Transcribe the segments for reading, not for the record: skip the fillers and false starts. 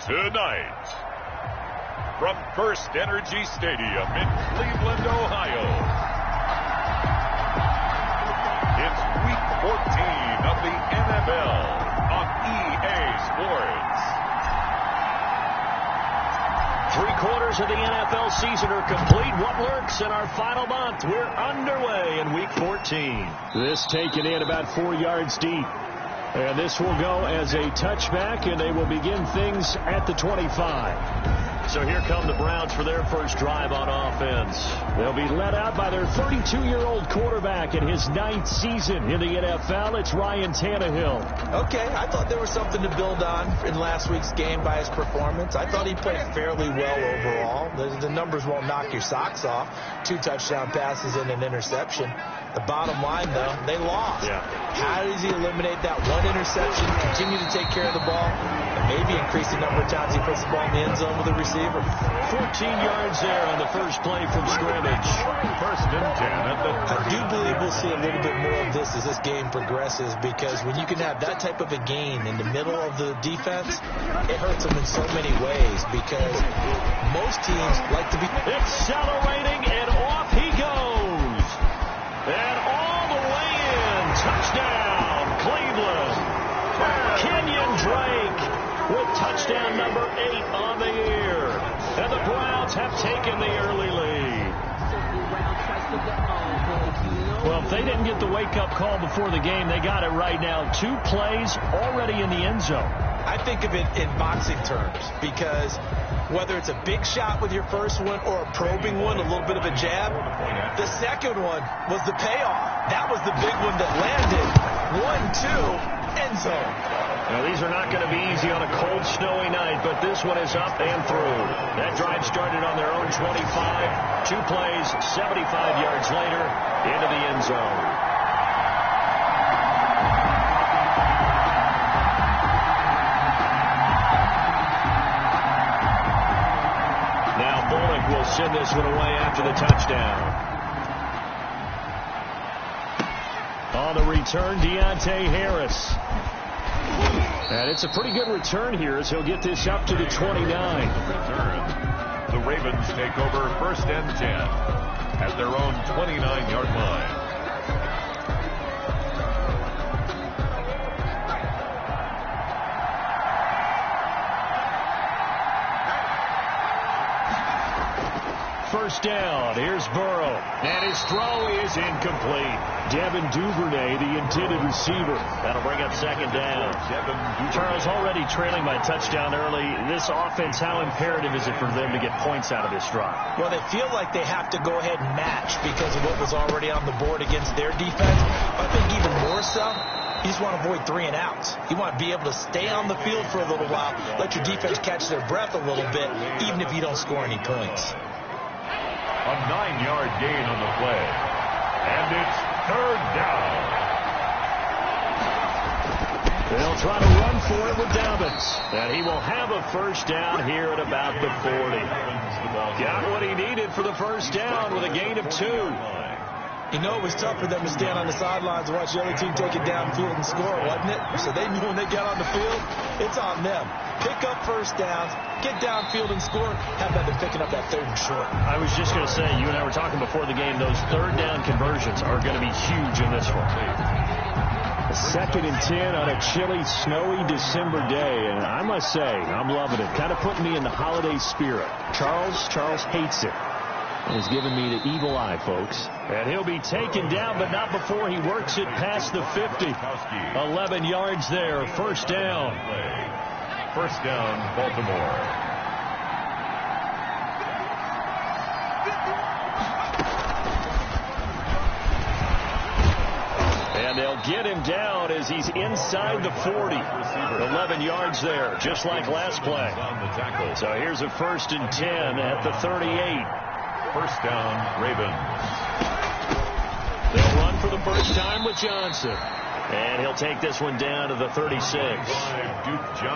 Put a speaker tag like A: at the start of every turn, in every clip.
A: Tonight, from First Energy Stadium in Cleveland, Ohio, it's Week 14 of the NFL on EA Sports.
B: 3/4 of the NFL season are complete. What lurks in our final month? We're underway in Week 14.
C: This taken in about 4 yards deep. And this will go as a touchback, and they will begin things at the 25.
B: So here come the Browns for their first drive on offense.
C: They'll be led out by their 32-year-old quarterback in his 9th season in the NFL. It's Ryan Tannehill.
D: Okay, I thought there was something to build on in last week's game by his performance. I thought he played fairly well overall. The numbers won't knock your socks off. 2 touchdown passes and an interception. The bottom line, though, they lost.
B: Yeah.
D: How does he eliminate that one interception, continue to take care of the ball, and maybe increase the number of times he puts the ball in the end zone with the receiver?
B: 14 yards there on the first play from scrimmage.
A: First and 10 at the 30.
D: I do believe we'll see a little bit more of this as this game progresses, because when you can have that type of a gain in the middle of the defense, it hurts them in so many ways, because most teams like to be
B: Accelerating, and off he goes. And all the way in. Touchdown, Cleveland. Kenyon Drake with touchdown number 8 on the year. And the Browns have taken the early lead.
C: Well, if they didn't get the wake-up call before the game, they got it right now. 2 plays already in the end zone.
D: I think of it in boxing terms, because whether it's a big shot with your first one or a probing one, a little bit of a jab, the second one was the payoff. That was the big one that landed. 1-2, end zone.
B: Now, these are not going to be easy on a cold, snowy night, but this one is up and through. That drive started on their own 25. 2 plays, 75 yards later, into the end zone. Will send this one away after the touchdown.
C: On the return, Deontay Harris. And it's a pretty good return here as he'll get this up to the 29.
A: Return. The Ravens take over first and 10 at their own 29-yard line.
C: First down. Here's Burrow. And his throw is incomplete. Devin Duvernay, the intended receiver.
B: That'll bring up second down.
C: Charles, already trailing by touchdown early. This offense, how imperative is it for them to get points out of this drive?
D: Well, they feel like they have to go ahead and match because of what was already on the board against their defense. I think even more so, you just want to avoid 3 and outs. You want to be able to stay on the field for a little while, let your defense catch their breath a little bit, even if you don't score any points.
A: A 9-yard gain on the play. And it's third down.
C: They'll try to run for it with Dobbins.
B: And he will have a first down here at about the 40. Got what he needed for the first down with a gain of 2.
D: You know, it was tough for them to stand on the sidelines and watch the other team take it downfield and score, wasn't it? So they knew when they got on the field, it's on them. Pick up first downs, get downfield and score. How about them picking up that 3rd and short?
C: I was just going to say, you and I were talking before the game, those 3rd down conversions are going to be huge in this one. 2nd and 10 on a chilly, snowy December day. And I must say, I'm loving it. Kind of putting me in the holiday spirit. Charles hates it. Has given me the evil eye, folks. And he'll be taken down, but not before he works it past the 50. 11 yards there. First down.
A: First down, Baltimore.
B: And they'll get him down as he's inside the 40. 11 yards there, just like last play. So here's a 1st and 10 at the 38.
A: First down, Ravens.
B: They'll run for the first time with Johnson. And he'll take this one down to the 36.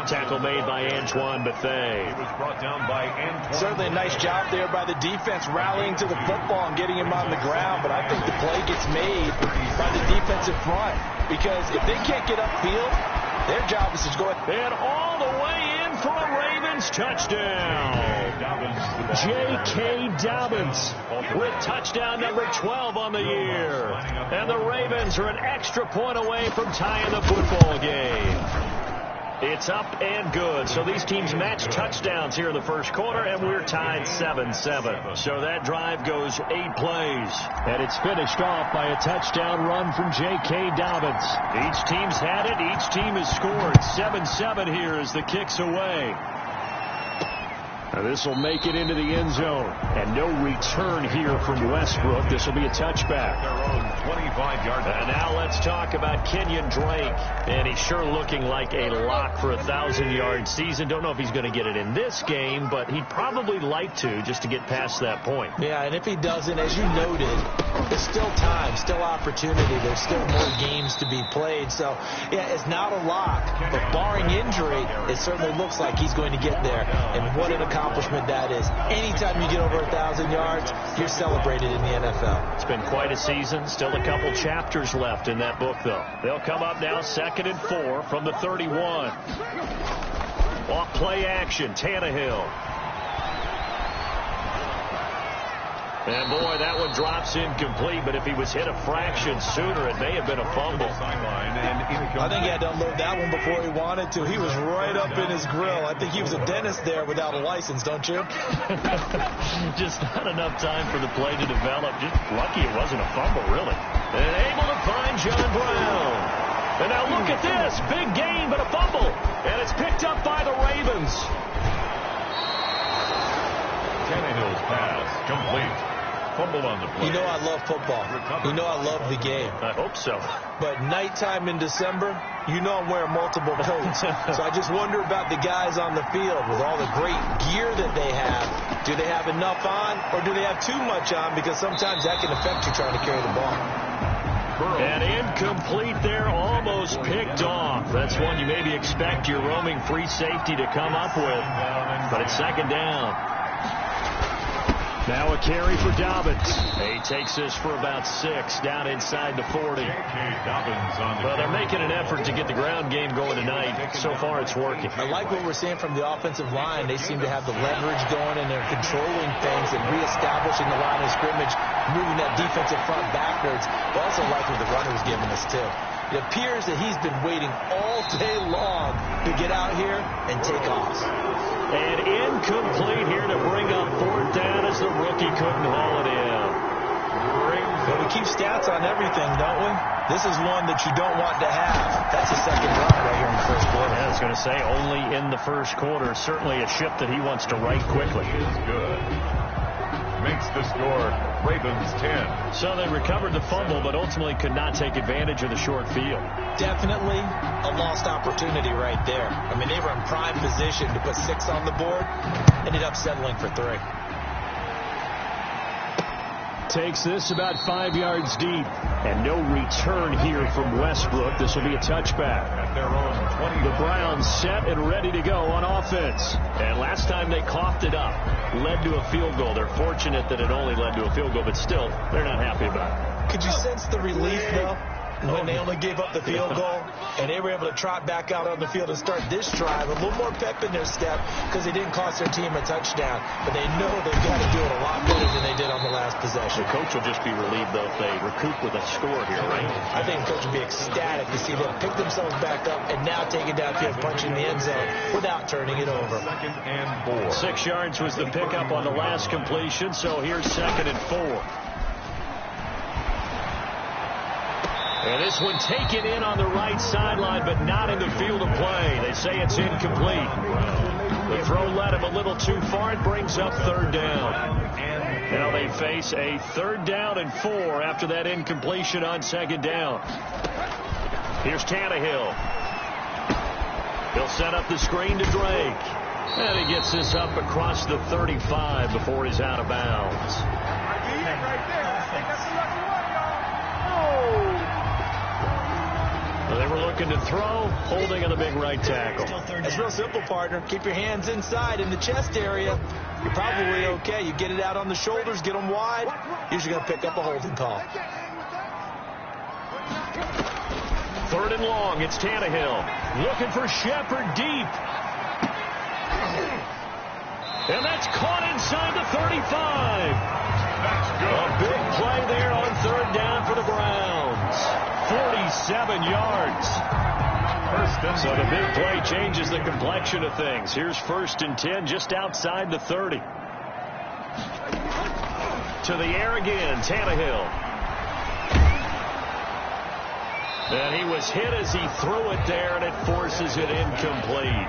B: Tackle made by Antoine Bethea.
A: He was brought down by Antoine.
D: Certainly a nice job there by the defense rallying to the football and getting him on the ground. But I think the play gets made by the defensive front. Because if they can't get upfield, their job is to go ahead.
B: And all the way in for a Raven
C: Browns. Touchdown. J.K. Dobbins with touchdown number 12 on the year. And the Ravens are an extra point away from tying the football game. It's up and good. So these teams match touchdowns here in the first quarter, and we're tied 7-7. So that drive goes 8 plays. And it's finished off by a touchdown run from J.K. Dobbins. Each team's had it. Each team has scored. 7-7 here as the kick's away. Now this will make it into the end zone. And no return here from Westbrook. This will be a touchback.
A: Their own 25-yard line.
C: And now let's talk about Kenyon Drake. And he's sure looking like a lock for a 1,000-yard season. Don't know if he's going to get it in this game, but he'd probably like to just to get past that point.
D: Yeah, and if he doesn't, as you noted, there's still time, still opportunity. There's still more games to be played. So, yeah, it's not a lock. But barring injury, it certainly looks like he's going to get there. And what an accomplishment that is. Anytime you get over 1,000 yards, you're celebrated in the NFL.
C: It's been quite a season. Still a couple chapters left in that book, though. They'll come up now 2nd and 4 from the 31. Off play action, Tannehill. And, boy, that one drops incomplete, but if he was hit a fraction sooner, it may have been a fumble.
D: I think he had to unload that one before he wanted to. He was right up in his grill. I think he was a dentist there without a license, don't you?
C: Just not enough time for the play to develop. Just lucky it wasn't a fumble, really. And able to find John Brown. And now look at this. Big gain, but a fumble. And it's picked up by the Ravens.
A: Tannehill's pass complete. Fumble on the play.
D: You know I love football. You know I love the game.
C: I hope so.
D: But nighttime in December, you know I'm wearing multiple coats. So I just wonder about the guys on the field with all the great gear that they have. Do they have enough on, or do they have too much on? Because sometimes that can affect you trying to carry the ball.
C: And incomplete there, almost picked off. That's one you maybe expect your roaming free safety to come up with. But it's 2nd down. Now a carry for Dobbins. He takes this for about 6 down inside the 40. Well, they're making an effort to get the ground game going tonight. So far, it's working.
D: I like what we're seeing from the offensive line. They seem to have the leverage going, and they're controlling things and reestablishing the line of scrimmage, moving that defensive front backwards. I also like what the runner's giving us, too. It appears that he's been waiting all day long to get out here and take off.
C: And incomplete here to bring up 4th down as the rookie couldn't haul it in.
D: Well, we keep stats on everything, don't we? This is one that you don't want to have. That's a 2nd drive right here in the first quarter.
C: I was going to say, only in the first quarter. Certainly a ship that he wants to right quickly.
A: Is good. Makes the score Ravens 10.
C: So they recovered the fumble, but ultimately could not take advantage of the short field.
D: Definitely a lost opportunity right there. I mean, they were in prime position to put 6 on the board. Ended up settling for 3.
C: Takes this about 5 yards deep. And no return here from Westbrook. This will be a touchback.
A: At their own 20.
C: The Browns set and ready to go on offense. And last time they coughed it up, led to a field goal. They're fortunate that it only led to a field goal, but still, they're not happy about it.
D: Could you sense the relief, though, when they only gave up the field goal and they were able to trot back out on the field and start this drive? A little more pep in their step because they didn't cost their team a touchdown, but they know they've got to do it a lot better than they did on the last possession.
C: The coach will just be relieved, though, if they recoup with a score here, right?
D: I think the coach will be ecstatic to see them pick themselves back up and now take it downfield, punching the end zone without turning it over.
A: 2nd and 4.
C: 6 yards was the pickup on the last completion, so here's 2nd and 4. And this one taken in on the right sideline, but not in the field of play. They say it's incomplete. The throw led him a little too far. It brings up 3rd down. Now they face a 3rd down and 4 after that incompletion on 2nd down. Here's Tannehill. He'll set up the screen to Drake. And he gets this up across the 35 before he's out of bounds. They were looking to throw, holding on the big right tackle.
D: It's real simple, partner. Keep your hands inside in the chest area. You're probably okay. You get it out on the shoulders, get them wide. Usually going to pick up a holding call.
C: 3rd and long. It's Tannehill looking for Shepard deep.
B: And that's caught inside the 35.
A: That's good.
B: A big play there on third down for the Browns. 47 yards. So the big play changes the complexion of things. Here's 1st and 10 just outside the 30. To the air again, Tannehill. And he was hit as he threw it there, and it forces it incomplete.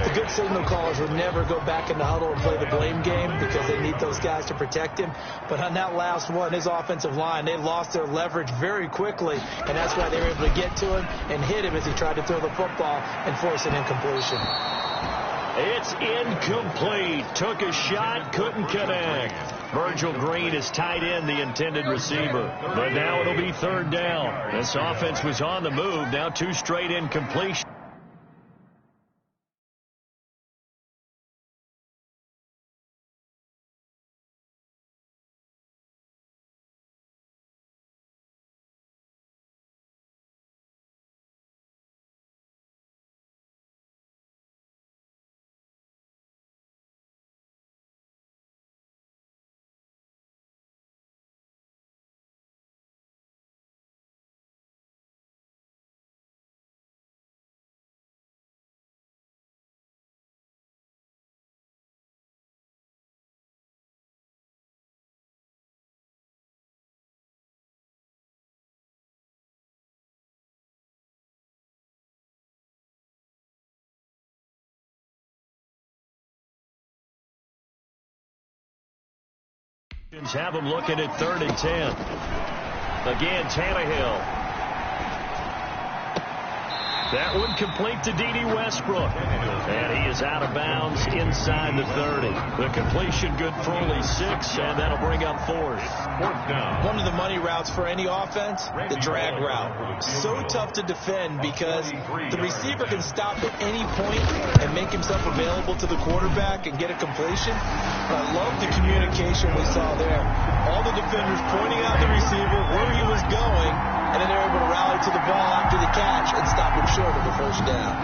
D: The good signal callers would never go back in the huddle and play the blame game because they need those guys to protect him. But on that last one, his offensive line, they lost their leverage very quickly, and that's why they were able to get to him and hit him as he tried to throw the football and force an incompletion.
B: It's incomplete. Took a shot, couldn't connect. Virgil Green is tight end, the intended receiver. But now it'll be third down. This offense was on the move. Now 2 straight incompletions. Have them looking at 3rd and 10. Again, Tannehill. That one complete to D.D. Westbrook. And he is out of bounds inside the 30. The completion good for only 6, and that'll bring up 4th.
D: One of the money routes for any offense, the drag route. So tough to defend because the receiver can stop at any point and make himself available to the quarterback and get a completion. But I love the communication we saw there. All the defenders pointing out the receiver, where he was going, and then they're able to rally to the ball after the catch and stop him short of the 1st down.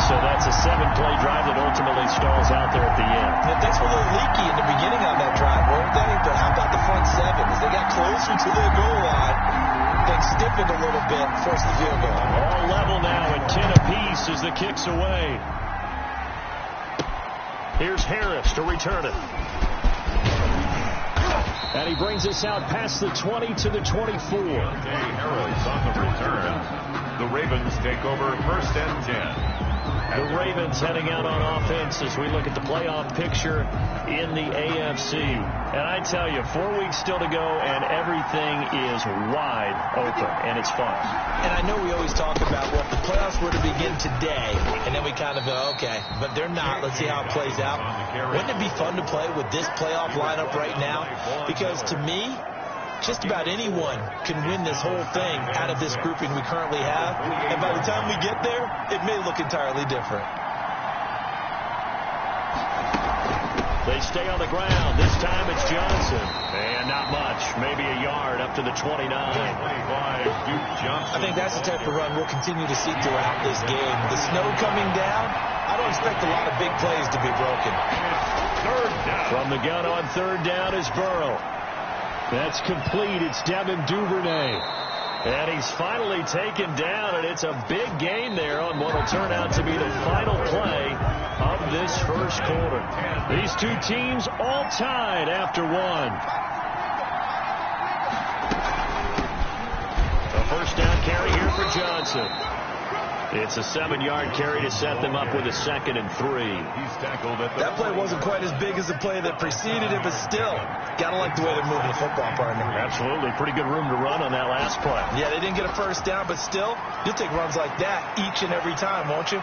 B: So that's a 7-play drive that ultimately stalls out there at the end.
D: And things were a little leaky in the beginning on that drive, weren't they? But how about the front 7? As they got closer to their goal line, things stiffened a little bit, forced the field goal.
B: All level now at 10 apiece as the kick's away. Here's Harris to return it. And he brings us out past the 20 to the 24.
A: Harris on the return. The Ravens take over 1st and 10.
B: The Ravens heading out on offense as we look at the playoff picture in the AFC. And I tell you, 4 weeks still to go, and everything is wide open, and it's fun.
D: And I know we always talk about, well, if the playoffs were to begin today, and then we kind of go, okay, but they're not. Let's see how it plays out. Wouldn't it be fun to play with this playoff lineup right now? Because to me, just about anyone can win this whole thing out of this grouping we currently have. And by the time we get there, it may look entirely different.
B: They stay on the ground. This time it's Johnson. And not much. Maybe a yard up to the 29.
D: I think that's the type of run we'll continue to see throughout this game. The snow coming down, I don't expect a lot of big plays to be broken.
A: Third down.
B: From the gun on 3rd down is Burrow. That's complete. It's Devin Duvernay. And he's finally taken down, and it's a big gain there on what will turn out to be the final play of this 1st quarter. These 2 teams all tied after 1. A 1st down carry here for Johnson. It's a 7-yard carry to set them up with a 2nd and 3.
A: He's tackled at the
D: that play wasn't quite as big as the play that preceded it, but still, got to like the way they're moving the football, partner.
B: Absolutely. Pretty good room to run on that last play.
D: Yeah, they didn't get a 1st down, but still, you'll take runs like that each and every time, won't you?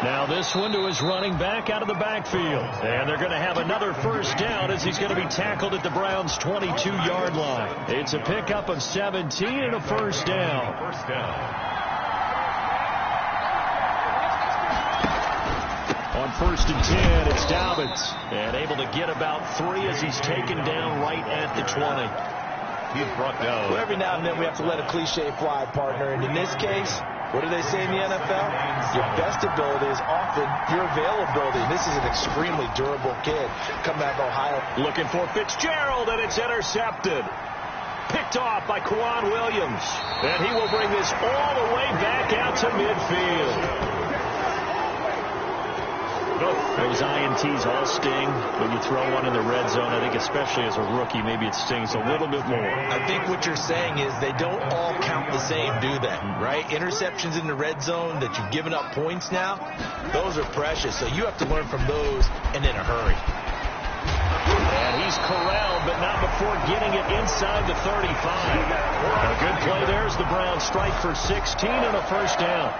B: Now this one to his running back out of the backfield. And they're going to have another 1st down as he's going to be tackled at the Browns' 22-yard line. It's a pickup of 17 and a 1st down.
A: first down.
B: On 1st and 10, it's Dobbins. And able to get about 3 as he's taken down right at the 20.
A: He's brought down.
D: Well, every now and then we have to let a cliche fly, partner. And in this case, What do they say in the NFL? Your best ability is often your availability. This is an extremely durable kid coming out of Ohio.
B: Looking for Fitzgerald, and it's intercepted. Picked off by Quan Williams. And he will bring this all the way back out to midfield. Those INTs all sting when you throw one in the red zone. I think especially as a rookie, maybe it stings a little bit more.
D: I think what you're saying is they don't all count the same, do they? Right? Interceptions in the red zone that you've given up points now, those are precious. So you have to learn from those and in a hurry.
B: And he's corralled, but not before getting it inside the 35. A good play there as the Browns strike for 16 and a first down.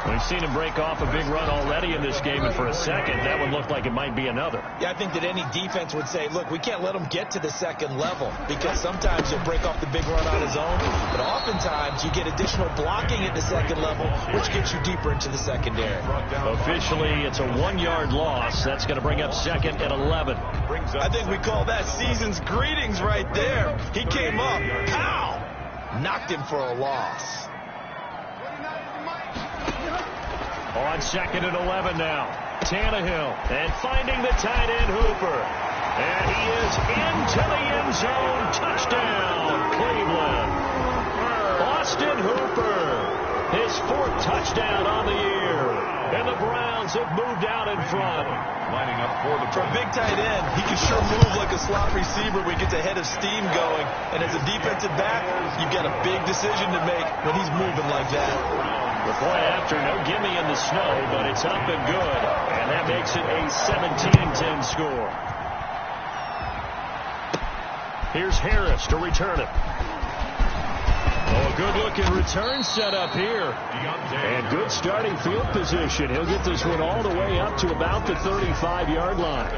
B: We've seen him break off a big run already in this game, and for a second, that one looked like it might be another.
D: Yeah, I think that any defense would say, look, we can't let him get to the second level, because sometimes he'll break off the big run on his own, but oftentimes you get additional blocking at the second level, which gets you deeper into the secondary.
B: Officially, it's a 1-yard loss. That's going to bring up second and 11.
D: I think we call that season's greetings right there. He came up, pow, knocked him for a loss.
B: On second and 11 now. Tannehill. And finding the tight end Hooper. And he is into the end zone. Touchdown, Cleveland. Austin Hooper. His 4th touchdown on the year. And the Browns have moved out in front.
A: Lining up for the
D: big tight end, he can sure move like a slot receiver when he gets a head of steam going. And as a defensive back, you've got a big decision to make when he's moving like that.
B: The point after, no gimme in the snow, but it's up and good. And that makes it a 17-10 score. Here's Harris to return it. Oh, a good-looking return set up here. And good starting field position. He'll get this one all the way up to about the 35-yard line.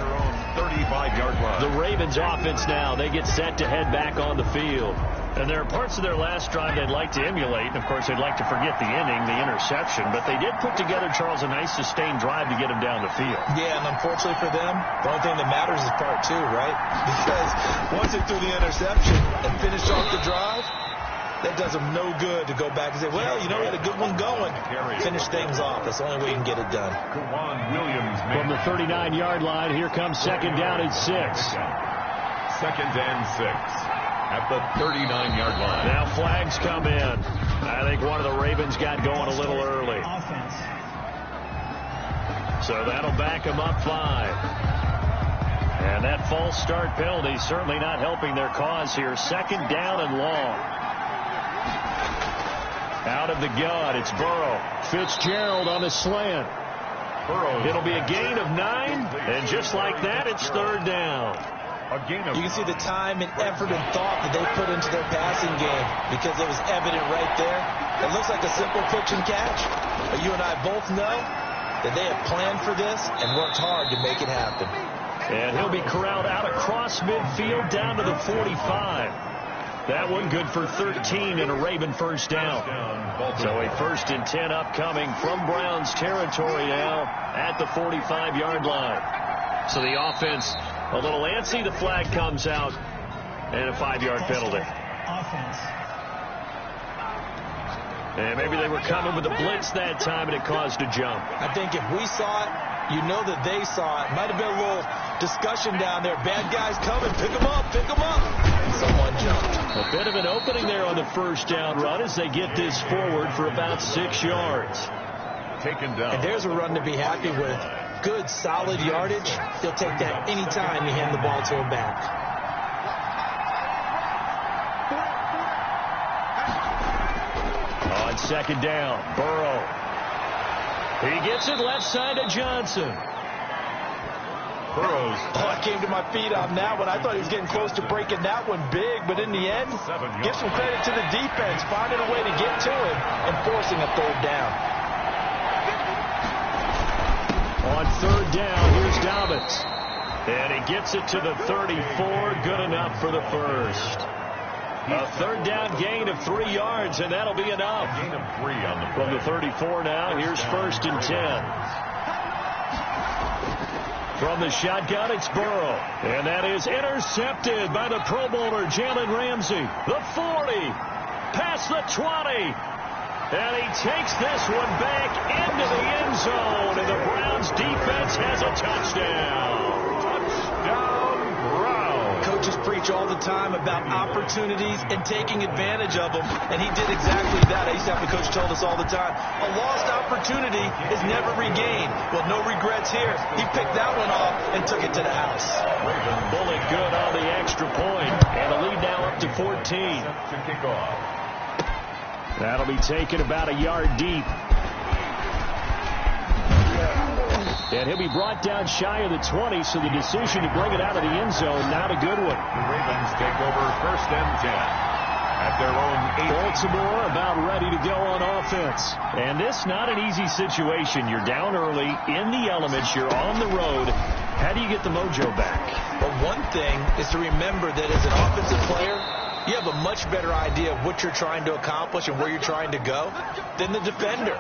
A: 35-yard line.
B: The Ravens offense now, they get set to head back on the field. And there are parts of their last drive they'd like to emulate. And, of course, they'd like to forget the inning, the interception. But they did put together, Charles, a nice sustained drive to get him down the field.
D: Yeah, and unfortunately for them, the only thing that matters is part 2, right? Because once they threw the interception and finished off the drive, that does them no good to go back and say, well, you know, we had a good one going. Finish things off. That's the only way you can get it done.
A: Williams
B: from the 39-yard line, here comes second down and 6.
A: Second and 6. At the 39-yard line.
B: Now flags come in. I think one of the Ravens got going a little early. So that'll back them up 5. And that false start penalty certainly not helping their cause here. Second down and long. Out of the gun, it's Burrow. Fitzgerald on the slant. It'll be a gain of 9. And just like that, it's third down.
D: You can see the time and effort and thought that they put into their passing game because it was evident right there. It looks like a simple pitch and catch, but you and I both know that they have planned for this and worked hard to make it happen.
B: And he'll be corralled out across midfield down to the 45. That one good for 13 and a Raven first down. So a 1st and 10 upcoming from Browns territory now at the 45-yard line. So the offense a little antsy. The flag comes out and a 5-yard penalty. And maybe they were coming with a blitz that time and it caused a jump.
D: I think if we saw it, you know that they saw it. Might have been a little discussion down there. Bad guys coming. Pick them up. Pick them up. And someone jumped.
B: A bit of an opening there on the first down run as they get this forward for about 6 yards.
A: Taken down.
D: And there's a run to be happy with. Good, solid yardage. He'll take that any time you hand the ball to him back.
B: On second down, Burrow. He gets it left side to Johnson.
A: Burrows.
D: Oh, I came to my feet on that one. I thought he was getting close to breaking that one big, but in the end, give some credit to the defense, finding a way to get to him and forcing a third down.
B: On third down, here's Dobbins. And he gets it to the 34. Good enough for the first. A third down gain of 3 yards, and that'll be enough.
A: Gain of 3 on the play.
B: From the 34 now, here's 1st and 10. From the shotgun, it's Burrow. And that is intercepted by the Pro Bowler, Jalen Ramsey. The 40. Past the 20.
C: And he takes this one back into the end zone, and the Browns defense has a touchdown.
A: Touchdown, Browns.
D: Coaches preach all the time about opportunities and taking advantage of them, and he did exactly that. I used to have a coach told us all the time, a lost opportunity is never regained. Well, no regrets here. He picked that one off and took it to the house.
C: Bullet good on the extra point, and the lead now up to 14.
A: To kick off.
C: That'll be taken about a yard deep. And he'll be brought down shy of the 20, so the decision to bring it out of the end zone, not a good one.
A: The Ravens take over 1st and 10 at their own 8.
C: Baltimore about ready to go on offense. And this not an easy situation. You're down early, in the elements, you're on the road. How do you get the mojo back?
D: Well, one thing is to remember that as an offensive player, you have a much better idea of what you're trying to accomplish and where you're trying to go than the defender.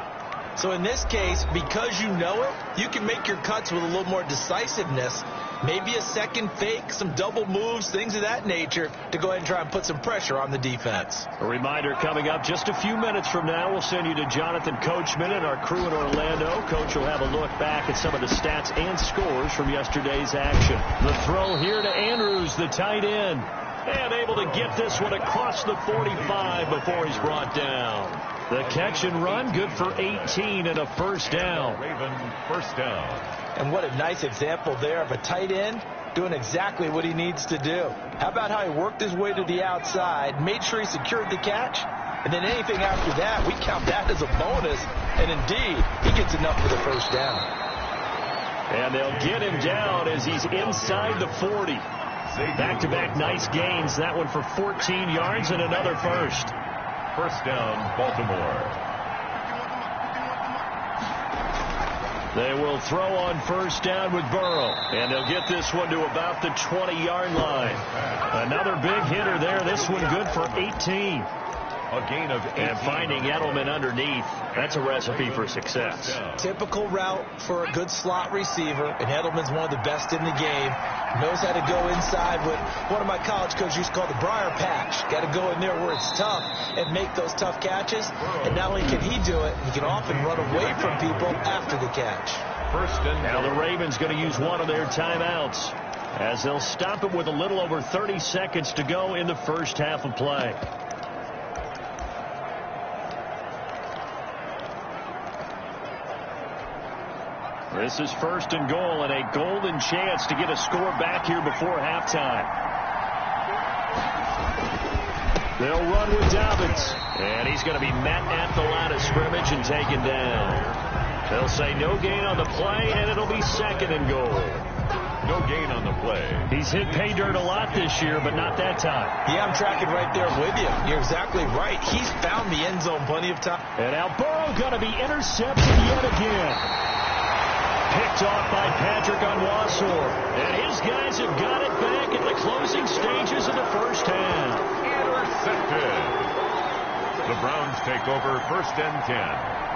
D: So in this case, because you know it, you can make your cuts with a little more decisiveness. Maybe a second fake, some double moves, things of that nature to go ahead and try and put some pressure on the defense.
C: A reminder coming up just a few minutes from now, we'll send you to Jonathan Coachman and our crew in Orlando. Coach will have a look back at some of the stats and scores from yesterday's action. The throw here to Andrews, the tight end. And able to get this one across the 45 before he's brought down. The catch and run, good for 18 and a first down.
A: Raven first down.
D: And what a nice example there of a tight end doing exactly what he needs to do. How about how he worked his way to the outside, made sure he secured the catch, and then anything after that, we count that as a bonus. And indeed, he gets enough for the first down.
C: And they'll get him down as he's inside the 40. Back-to-back nice gains. That one for 14 yards and another first.
A: First down, Baltimore.
C: They will throw on first down with Burrow. And they'll get this one to about the 20-yard line. Another big hitter there. This one good for 18.
A: A gain of 8.
C: And finding Edelman underneath, that's a recipe for success.
D: Typical route for a good slot receiver, and Edelman's one of the best in the game. Knows how to go inside what one of my college coaches used to call the briar patch. Got to go in there where it's tough and make those tough catches. And not only can he do it, he can often run away from people after the catch.
A: First and
C: now the Ravens going to use one of their timeouts as they'll stop it with a little over 30 seconds to go in the first half of play. This is first and goal and a golden chance to get a score back here before halftime. They'll run with Dobbins, and he's going to be met at the line of scrimmage and taken down. They'll say no gain on the play, and it'll be second and goal.
A: No gain on the play.
C: He's hit pay dirt a lot this year, but not that time.
D: Yeah, I'm tracking right there with you. You're exactly right. He's found the end zone plenty of time.
C: And now Burrow going to be intercepted yet again. Picked off by Patrick Onwuasor. And his guys have got it back at the closing stages of the first half.
A: Intercepted. The Browns take over 1st and 10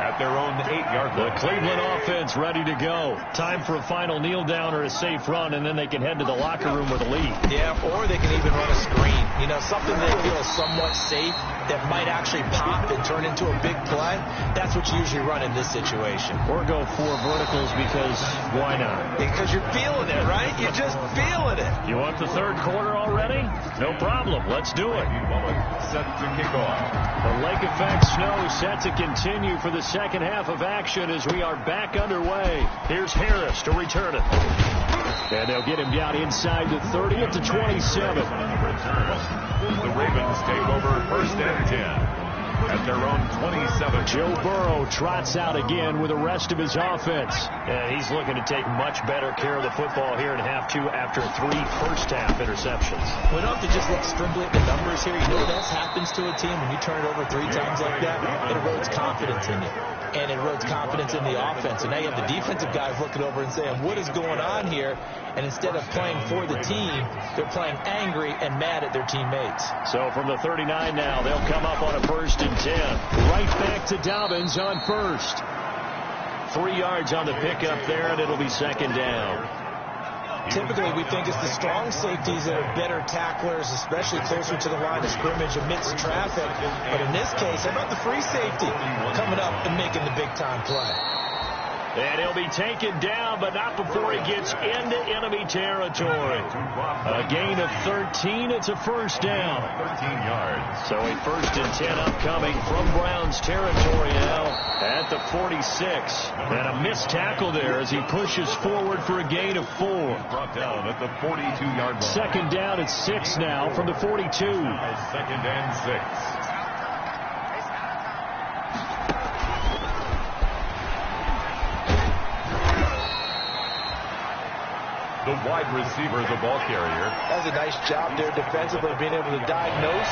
A: at their own 8-yard line.
C: The Cleveland offense ready to go. Time for a final kneel down or a safe run, and then they can head to the locker room with a lead.
D: Yeah, or they can even run a screen. You know, something they feel is somewhat safe that might actually pop and turn into a big play. That's what you usually run in this situation.
C: Or go 4 verticals because why not?
D: Because you're feeling it, right? You're just feeling it.
C: You want the third quarter already? No problem. Let's do it.
A: Set to kick off.
C: The lake effect snow set to continue for the second half of action as we are back underway. Here's Harris to return it. And they'll get him down inside the 30 at the 27.
A: The Ravens take over 1st and 10 at their own 27.
C: Joe Burrow trots out again with the rest of his offense. And he's looking to take much better care of the football here in half 2 after 3 first-half interceptions.
D: We don't have to just look strictly at the numbers here. You know what else happens to a team when you turn it over 3 times like that? It erodes confidence in you. And it erodes confidence in the offense. And now you have the defensive guys looking over and saying, what is going on here? And instead of playing for the team, they're playing angry and mad at their teammates.
C: So from the 39 now, they'll come up on a 1st and 10. Right back to Dobbins on first. 3 yards on the pickup there, and it'll be second down.
D: Typically, we think it's the strong safeties that are better tacklers, especially closer to the line of scrimmage amidst traffic. But in this case, how about the free safety coming up and making the big-time play?
B: And he'll be taken down, but not before he gets into enemy territory. A gain of 13. It's a first down.
A: 13 yards.
B: So a 1st and 10 upcoming from Browns territory now at the 46. And a missed tackle there as he pushes forward for a gain of 4.
A: Brought down at the 42-yard line.
B: 2nd down at 6 now from the 42.
A: 2nd and 6. The wide receiver, the ball carrier.
D: That's a nice job there defensively, being able to diagnose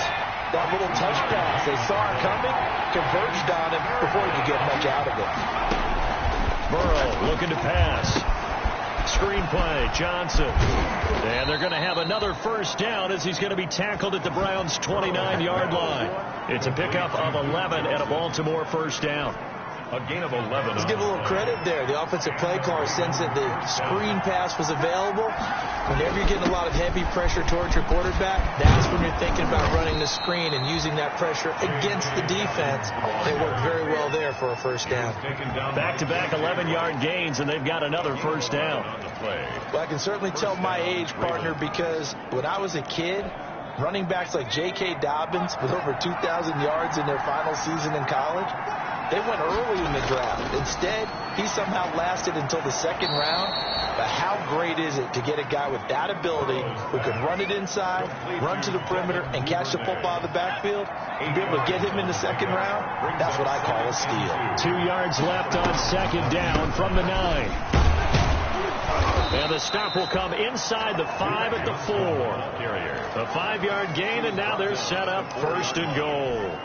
D: that little touch pass. They saw it coming, converged on him before he could get much out of it.
B: Burrow looking to pass. Screen play, Johnson. And they're going to have another first down as he's going to be tackled at the Browns' 29-yard line. It's a pickup of 11 and a Baltimore first down.
A: A gain of 11.
D: Let's give a little credit there. The offensive play caller sensed that the screen pass was available. Whenever you're getting a lot of heavy pressure towards your quarterback, that's when you're thinking about running the screen and using that pressure against the defense. They worked very well there for a first down.
B: Back-to-back 11-yard gains, and they've got another first down.
D: Well, I can certainly tell my age, partner, because when I was a kid, running backs like J.K. Dobbins with over 2,000 yards in their final season in college, they went early in the draft. Instead, he somehow lasted until the 2nd round. But how great is it to get a guy with that ability who can run it inside, run to the perimeter, and catch the football out of the backfield? And be able to get him in the 2nd round? That's what I call a steal.
B: 2 yards left on 2nd down from the 9. And the stop will come inside the 5 at the 4. A 5-yard gain, and now they're set up 1st and goal.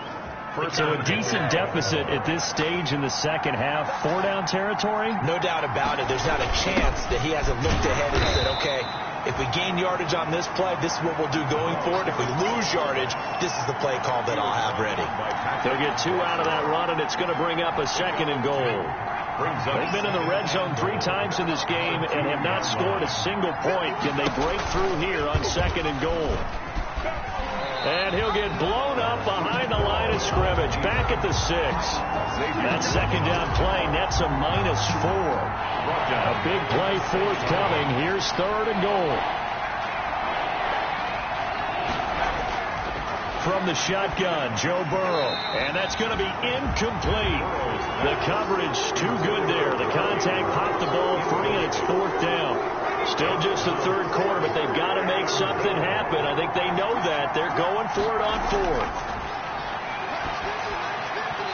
B: So a decent deficit at this stage in the 2nd half. 4-down territory?
D: No doubt about it. There's not a chance that he hasn't looked ahead and said, okay, if we gain yardage on this play, this is what we'll do going forward. If we lose yardage, this is the play call that I'll have ready.
B: They'll get 2 out of that run, and it's going to bring up a 2nd and goal. They've been in the red zone 3 times in this game and have not scored a single point. Can they break through here on 2nd and goal? And he'll get blown up behind the line of scrimmage. Back at the 6. That 2nd down play nets a -4. A big play forthcoming. Here's 3rd and goal. From the shotgun, Joe Burrow. And that's going to be incomplete. The coverage too good there. The contact popped the ball free, and it's 4th down. Still just the 3rd quarter, but they've got to make something happen. I think they know that. They're going for it on 4th.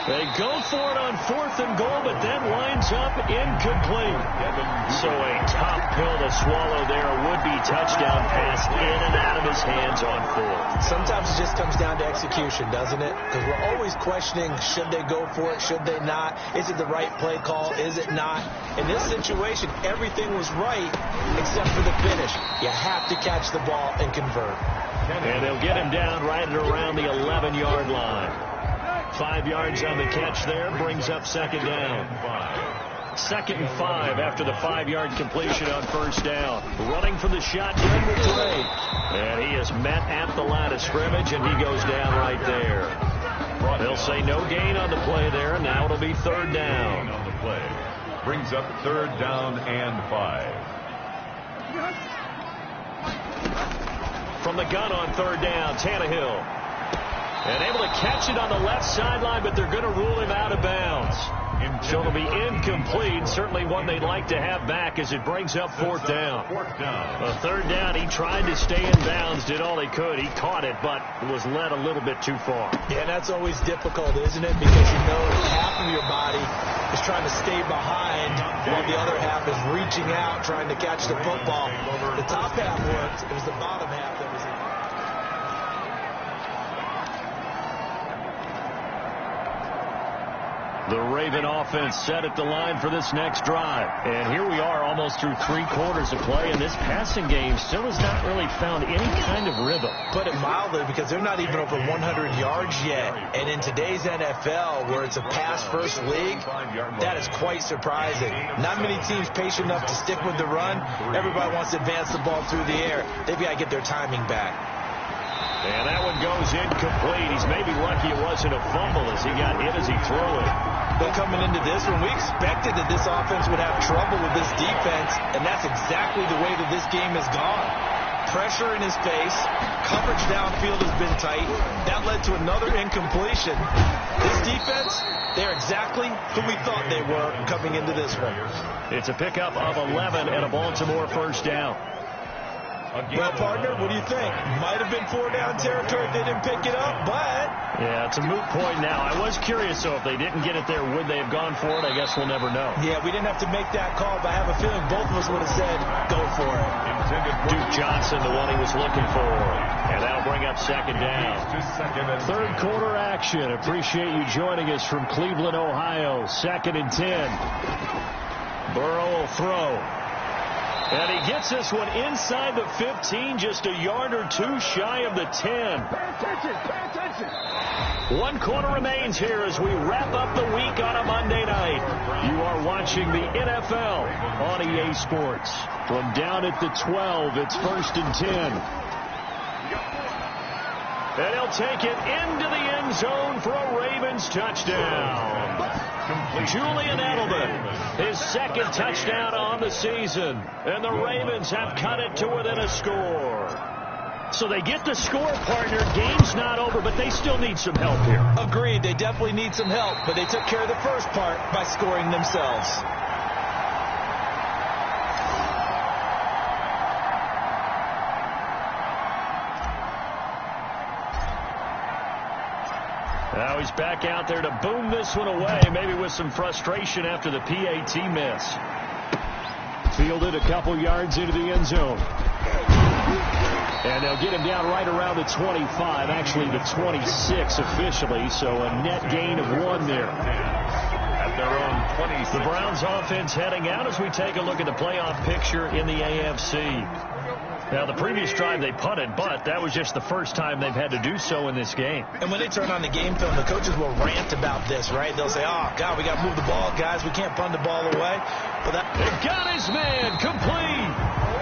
B: They go for it on 4th and goal, but then winds up incomplete. So a top pill to swallow there. A would-be touchdown pass in and out of his hands on 4th.
D: Sometimes it just comes down to execution, doesn't it? Because we're always questioning, should they go for it, should they not? Is it the right play call? Is it not? In this situation, everything was right except for the finish. You have to catch the ball and convert.
B: And they'll get him down right at around the 11-yard line. 5 yards on the catch there, brings up 2nd down. 2nd and 5 after the 5-yard completion on 1st down. Running from the shotgun with Drake. And he is met at the line of scrimmage, and he goes down right there. They'll say no gain on the play there. Now it'll be 3rd down.
A: On the play. Brings up 3rd down and 5.
B: From the gun on 3rd down, Tannehill. And able to catch it on the left sideline, but they're going to rule him out of bounds. So it'll be incomplete. Certainly one they'd like to have back as it brings up 4th down. A 3rd down, he tried to stay in bounds, did all he could. He caught it, but was led a little bit too far.
D: Yeah, that's always difficult, isn't it? Because you know half of your body is trying to stay behind while the other half is reaching out, trying to catch the football. The top half worked. It was the bottom half that was in.
C: The Raven offense set at the line for this next drive. And here we are almost through 3 quarters of play, and this passing game still has not really found any kind of rhythm.
D: Put it mildly, because they're not even over 100 yards yet. And in today's NFL, where it's a pass-first league, that is quite surprising. Not many teams patient enough to stick with the run. Everybody wants to advance the ball through the air. They've got to get their timing back.
C: And that one goes incomplete. He's maybe lucky it wasn't a fumble as he got hit as he threw it.
D: But coming into this one, we expected that this offense would have trouble with this defense, and that's exactly the way that this game has gone. Pressure in his face, coverage downfield has been tight. That led to another incompletion. This defense, they're exactly who we thought they were coming into this one.
C: It's a pickup of 11 and a Baltimore first down.
D: Well, partner, what do you think? Might have been 4-down territory if they didn't pick it up, but...
C: Yeah, it's a moot point now. I was curious, so if they didn't get it there, would they have gone for it? I guess we'll never know.
D: Yeah, we didn't have to make that call, but I have a feeling both of us would have said, go for it.
C: Duke Johnson, the one he was looking for. And that'll bring up second down. Third quarter action. Appreciate you joining us from Cleveland, Ohio. 2nd and 10. Burrow will throw. And he gets this one inside the 15, just a yard or two shy of the 10.
E: Pay attention.
C: 1 quarter remains here as we wrap up the week on a Monday night. You are watching the NFL on EA Sports. From down at the 12, it's 1st and 10. And he'll take it into the end zone for a Ravens touchdown. Julian Edelman, his 2nd touchdown on the season. And the Ravens have cut it to within a score. So they get the score, partner. Game's not over, but they still need some help here.
D: Agreed. They definitely need some help, but they took care of the first part by scoring themselves.
C: Now he's back out there to boom this one away, maybe with some frustration after the PAT miss. Fielded a couple yards into the end zone. And they'll get him down right around the 25, actually the 26 officially, so a net gain of 1 there.
A: At their own 26.
C: The Browns offense heading out as we take a look at the playoff picture in the AFC. Now, the previous drive they punted, but that was just the first time they've had to do so in this game.
D: And when they turn on the game film, the coaches will rant about this, right? They'll say, oh, God, we got to move the ball, guys. We can't punt the ball away. But
C: they got his man complete.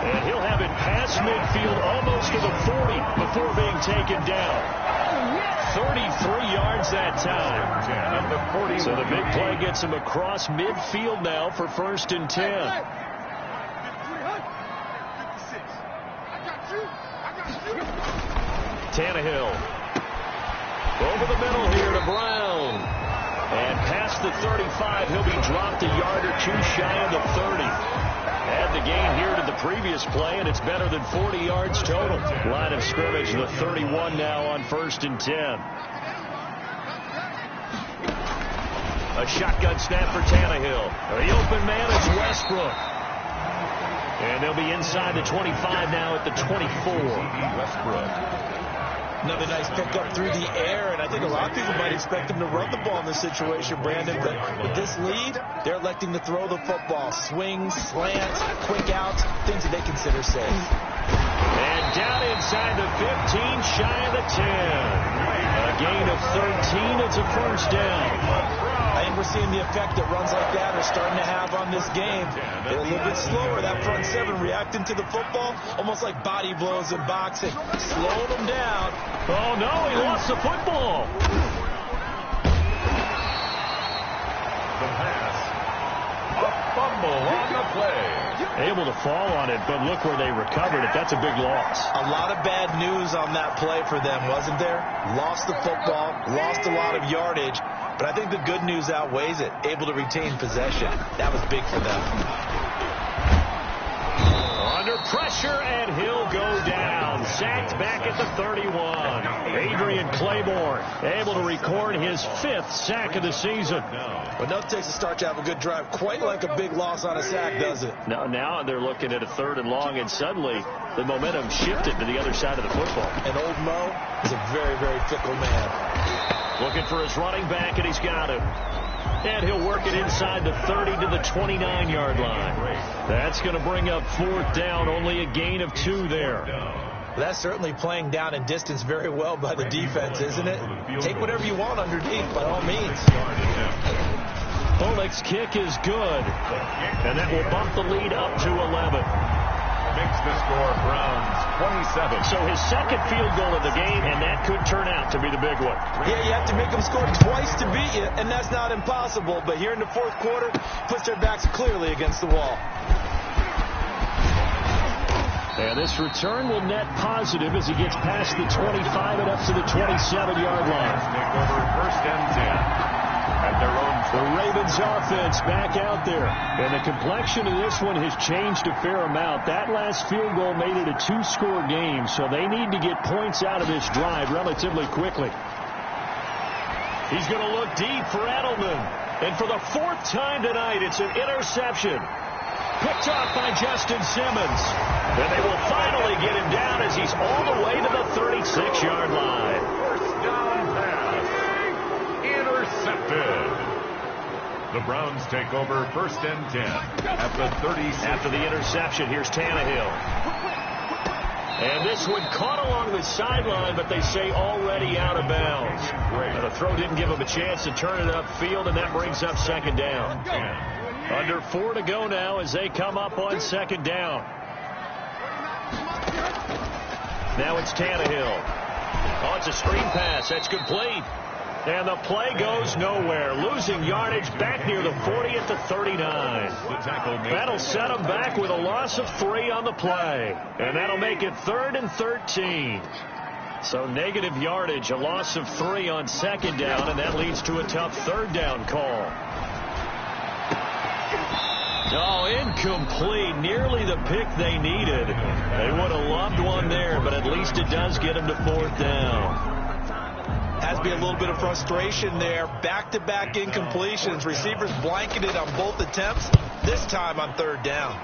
C: And he'll have it past midfield almost to the 40 before being taken down. 33 yards that time. So the big play gets him across midfield now for 1st and 10. Tannehill. Over the middle here to Brown. And past the 35, he'll be dropped a yard or two shy of the 30. Add the gain here to the previous play, and it's better than 40 yards total. Line of scrimmage, the 31 now on 1st and 10. A shotgun snap for Tannehill. The open man is Westbrook. And they'll be inside the 25 now at the 24.
A: Westbrook.
D: Another nice pickup through the air, and I think a lot of people might expect him to run the ball in this situation, Brandon. But with this lead, they're electing to throw the football. Swings, slants, quick outs, things that they consider safe.
C: And down inside the 15, shy of the 10. A gain of 13, it's a first down.
D: I think we're seeing the effect that runs like that are starting to have on this game. They're a little bit slower, that front 7 reacting to the football, almost like body blows in boxing. Slowing them down.
C: Oh, no, he lost the football.
A: The pass. A fumble on the play.
C: Able to fall on it, but look where they recovered it. That's a big loss.
D: A lot of bad news on that play for them, wasn't there? Lost the football, lost a lot of yardage. But I think the good news outweighs it. Able to retain possession. That was big for them.
C: Under pressure, and he'll go down. Sacked back at the 31. Adrian Claiborne able to record his 5th sack of the season.
D: But no, it takes a start to have a good drive. Quite like a big loss on a sack, does it?
C: Now they're looking at a 3rd and long, and suddenly the momentum shifted to the other side of the football.
D: And old Mo is a very, very fickle man.
C: Looking for his running back, and he's got him. And he'll work it inside the 30 to the 29-yard line. That's going to bring up 4th down, only a gain of 2 there.
D: That's certainly playing down and distance very well by the defense, isn't it? Take whatever you want underneath, by all means.
C: Oleg's kick is good, and that will bump the lead up to 11.
A: Makes the score Browns 27.
C: So his second field goal of the game, and that could turn out to be the big one.
D: Yeah, you have to make them score twice to beat you, and that's not impossible. But here in the 4th quarter, puts their backs clearly against the wall.
C: And this return will net positive as he gets past the 25 and up to the 27-yard line.
A: Take over 1st and 10. At their own.
C: The Ravens offense back out there. And the complexion of this one has changed a fair amount. That last field goal made it a 2-score game, so they need to get points out of this drive relatively quickly. He's going to look deep for Edelman. And for the 4th time tonight, it's an interception. Picked off by Justin Simmons. And they will finally get him down as he's all the way to the 36-yard line.
A: 1st down pass. Intercepted. The Browns take over 1st and 10 at the 36.
C: After the interception, here's Tannehill. And this one caught along the sideline, but they say already out of bounds. The throw didn't give him a chance to turn it upfield, and that brings up 2nd down. Under 4 to go now as they come up on 2nd down. Now it's Tannehill. Oh, it's a screen pass. That's complete. And the play goes nowhere. Losing yardage back near the 40 at the 39. That'll set them back with a loss of 3 on the play. And that'll make it 3rd and 13. So negative yardage, a loss of 3 on 2nd down, and that leads to a tough 3rd down call. Oh, incomplete. Nearly the pick they needed. They would have loved one there, but at least it does get them to 4th down.
D: Has to be a little bit of frustration there. Back-to-back incompletions. Receivers blanketed on both attempts, this time on 3rd down.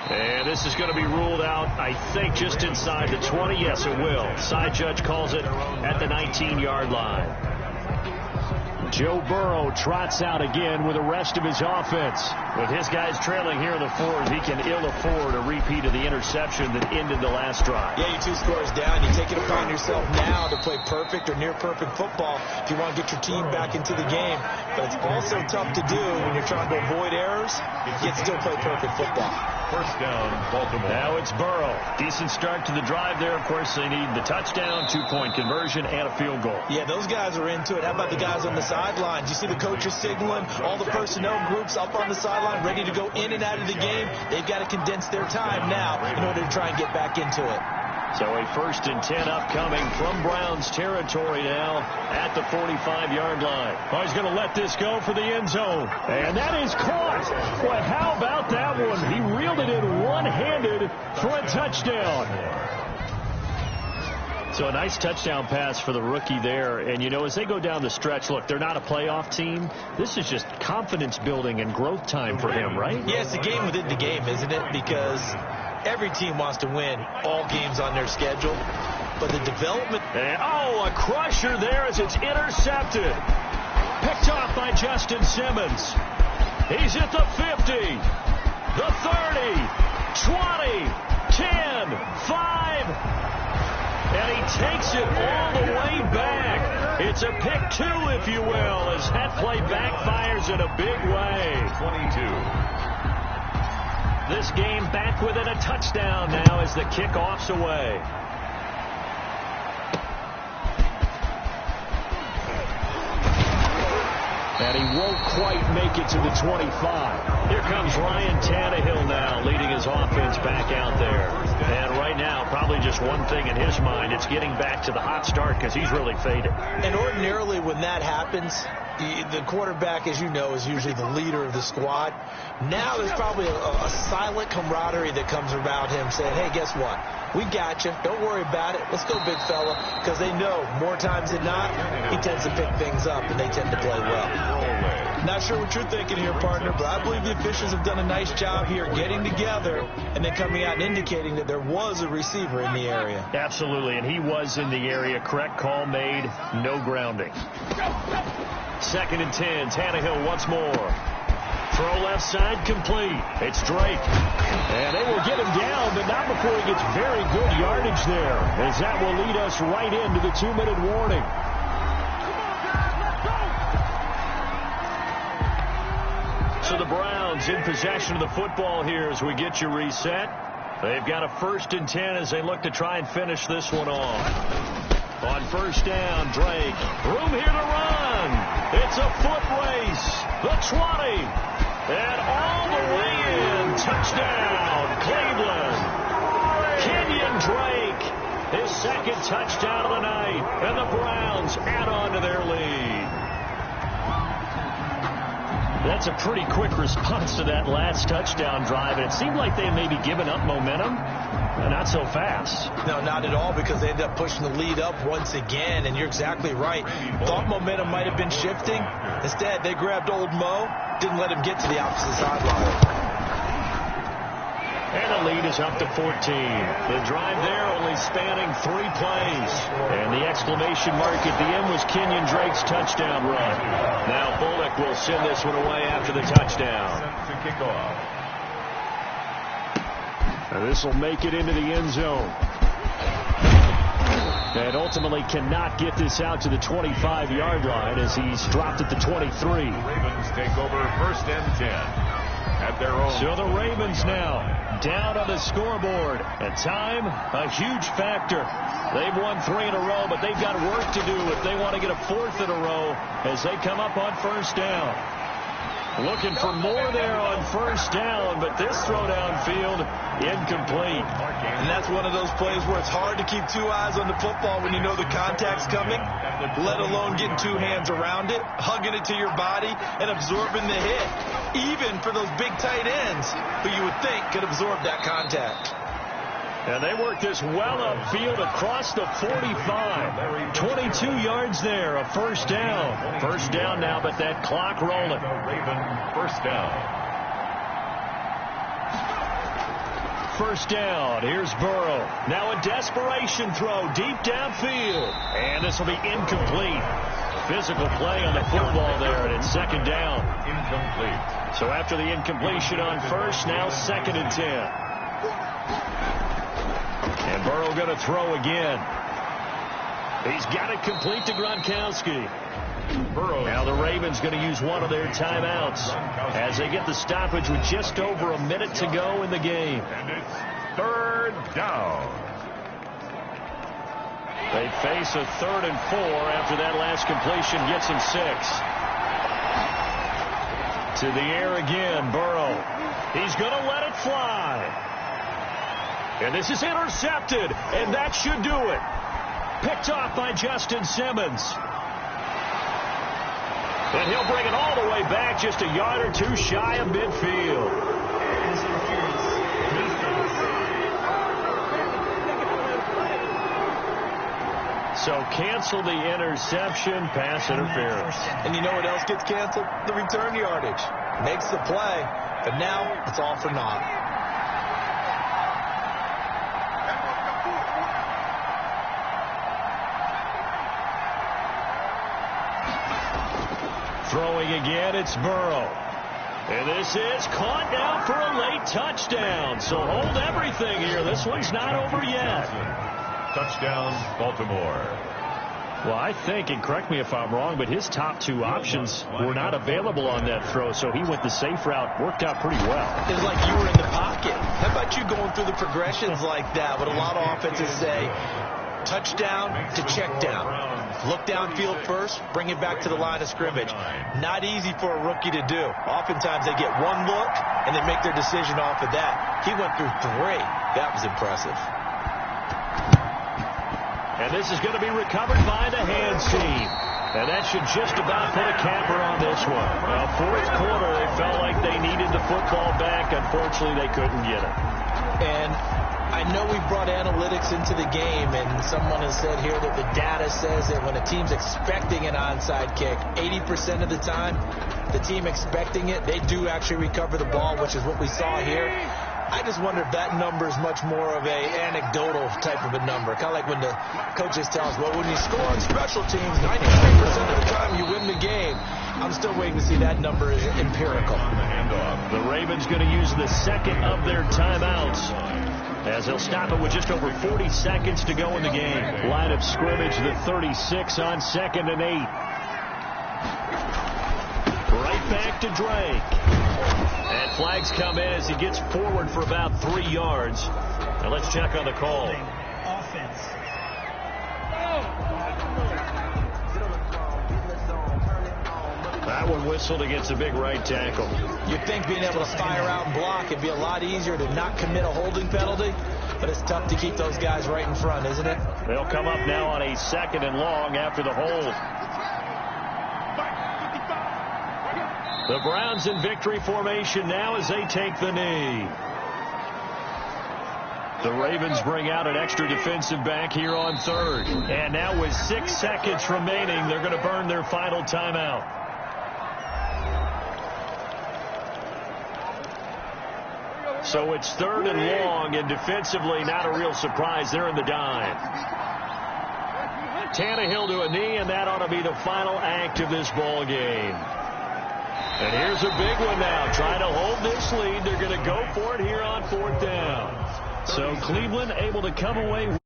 C: And this is going to be ruled out, I think, just inside the 20. Yes, it will. Side judge calls it at the 19-yard line. Joe Burrow trots out again with the rest of his offense. With his guys trailing here in the 4th, he can ill afford a repeat of the interception that ended the last drive.
D: Yeah, you're 2 scores down. You take it upon yourself now to play perfect or near-perfect football if you want to get your team back into the game. But it's also tough to do when you're trying to avoid errors, yet still play perfect football.
A: 1st down, Baltimore.
C: Now it's Burrow. Decent start to the drive there. Of course, they need the touchdown, 2-point conversion, and a field goal.
D: Yeah, those guys are into it. How about the guys on the sidelines? You see the coaches signaling, all the personnel groups up on the sideline ready to go in and out of the game. They've got to condense their time now in order to try and get back into it.
C: So a 1st and 10 upcoming from Browns territory now at the 45-yard line. Oh, he's going to let this go for the end zone. And that is caught. Boy, how about that one? He reeled it in one-handed for a touchdown. So a nice touchdown pass for the rookie there. And, you know, as they go down the stretch, look, they're not a playoff team. This is just confidence building and growth time for him, right?
D: Yeah, it's a game within the game, isn't it? Because every team wants to win all games on their schedule. But the development...
C: And, oh, a crusher there as it's intercepted. Picked off by Justin Simmons. He's at the 50, the 30, 20, 10, 5... And he takes it all the way back. It's a pick 2, if you will, as that play backfires in a big way.
A: 22.
C: This game back within a touchdown now as the kickoff's away. And he won't quite make it to the 25. Here comes Ryan Tannehill now, leading his offense back out there. And right now, probably just one thing in his mind, it's getting back to the hot start because he's really faded.
D: And ordinarily when that happens, the quarterback, as you know, is usually the leader of the squad. Now there's probably a silent camaraderie that comes around him saying, hey, guess what? We got you. Don't worry about it. Let's go, big fella. Because they know more times than not, he tends to pick things up, and they tend to play well. Not sure what you're thinking here, partner, but I believe the officials have done a nice job here getting together and then coming out and indicating that there was a receiver in the area.
C: Absolutely, and he was in the area. Correct call made. No grounding. 2nd and 10. Tannehill once more. Throw left side complete. It's Drake. And they will get him down, but not before he gets very good yardage there, as that will lead us right into the 2-minute warning. So the Browns in possession of the football here as we get you reset. They've got a 1st and 10 as they look to try and finish this one off. On 1st down, Drake. Room here to run. It's a foot race. The 20. And all the way in. Touchdown, Cleveland. Kenyon Drake. His 2nd touchdown of the night. And the Browns add on to their lead. That's a pretty quick response to that last touchdown drive. And it seemed like they had maybe given up momentum. Not so fast.
D: No, not at all, because they ended up pushing the lead up once again. And you're exactly right. Thought momentum might have been shifting. Instead, they grabbed old Mo. Didn't let him get to the opposite sideline.
C: And the lead is up to 14. The drive there only spanning 3 plays. And the exclamation mark at the end was Kenyon Drake's touchdown run. Now Bullock will send this one away after the touchdown.
A: To kick off.
C: And this will make it into the end zone. And ultimately cannot get this out to the 25-yard line as he's dropped at the 23.
A: Ravens take over 1st and 10 at their own.
C: So the Ravens now down on the scoreboard. And time, a huge factor. They've won 3 in a row, but they've got work to do if they want to get a 4th in a row as they come up on 1st down. Looking for more there on 1st down, but this throw downfield, incomplete.
D: And that's one of those plays where it's hard to keep 2 eyes on the football when you know the contact's coming, let alone getting 2 hands around it, hugging it to your body, and absorbing the hit, even for those big tight ends who you would think could absorb that contact.
C: And they work this well upfield across the 45. 22 yards there, a 1st down. 1st down now, but that clock rolling.
A: Raven 1st down.
C: 1st down. Here's Burrow. Now a desperation throw deep downfield. And this will be incomplete. Physical play on the football there, and it's 2nd down.
A: Incomplete.
C: So after the incompletion on 1st, now 2nd and 10. And Burrow going to throw again. He's got it complete to Gronkowski.
A: Burrow.
C: Now the Ravens going to use one of their timeouts as they get the stoppage with just over a minute to go in the game.
A: And it's 3rd down.
C: They face a 3rd and 4 after that last completion gets him 6. To the air again, Burrow. He's going to let it fly. And this is intercepted, and that should do it. Picked off by Justin Simmons. And he'll bring it all the way back, just a yard or 2 shy of midfield. So cancel the interception, pass interference.
D: And you know what else gets canceled? The return yardage. Makes the play, but now it's all for naught.
C: Throwing again, it's Burrow. And this is caught now for a late touchdown. So hold everything here. This one's not over yet.
A: Touchdown, Baltimore.
C: Well, I think, and correct me if I'm wrong, but his top 2 options were not available on that throw, so he went the safe route. Worked out pretty well.
D: It's like you were in the pocket. How about you going through the progressions like that? What a lot of offenses say, touchdown to check down. Look downfield first, bring it back to the line of scrimmage. Not easy for a rookie to do. Oftentimes they get one look and they make their decision off of that. He went through 3. That was impressive.
C: And this is going to be recovered by the hands team. And that should just about put a capper on this one. Well, 4th quarter, they felt like they needed the football back. Unfortunately, they couldn't get it.
D: And I know we brought analytics into the game, and someone has said here that the data says that when a team's expecting an onside kick, 80% of the time, the team expecting it, they do actually recover the ball, which is what we saw here. I just wonder if that number is much more of a anecdotal type of a number. Kind of like when the coaches tell us, well, when you score on special teams, 93% of the time you win the game. I'm still waiting to see that number is empirical.
B: The Ravens going to use the second of their timeouts, as they'll stop it with just over 40 seconds to go in the game.
C: Line of scrimmage, the 36 on 2nd and 8.
B: Right back to Drake. And flags come in as he gets forward for about 3 yards. Now let's check on the call.
D: Offense.
B: That one whistled against a big right tackle.
D: You'd think being able to fire out and block it'd be a lot easier to not commit a holding penalty, but it's tough to keep those guys right in front, isn't it?
B: They'll come up now on a 2nd and long after the hold. The Browns in victory formation now as they take the knee. The Ravens bring out an extra defensive back here on 3rd. And now with 6 seconds remaining, they're going to burn their final timeout. So it's 3rd and long, and defensively not a real surprise. They're in the dime. Tannehill to a knee, and that ought to be the final act of this ball game. And here's a big one now. Trying to hold this lead. They're going to go for it here on 4th down.
C: So Cleveland able to come away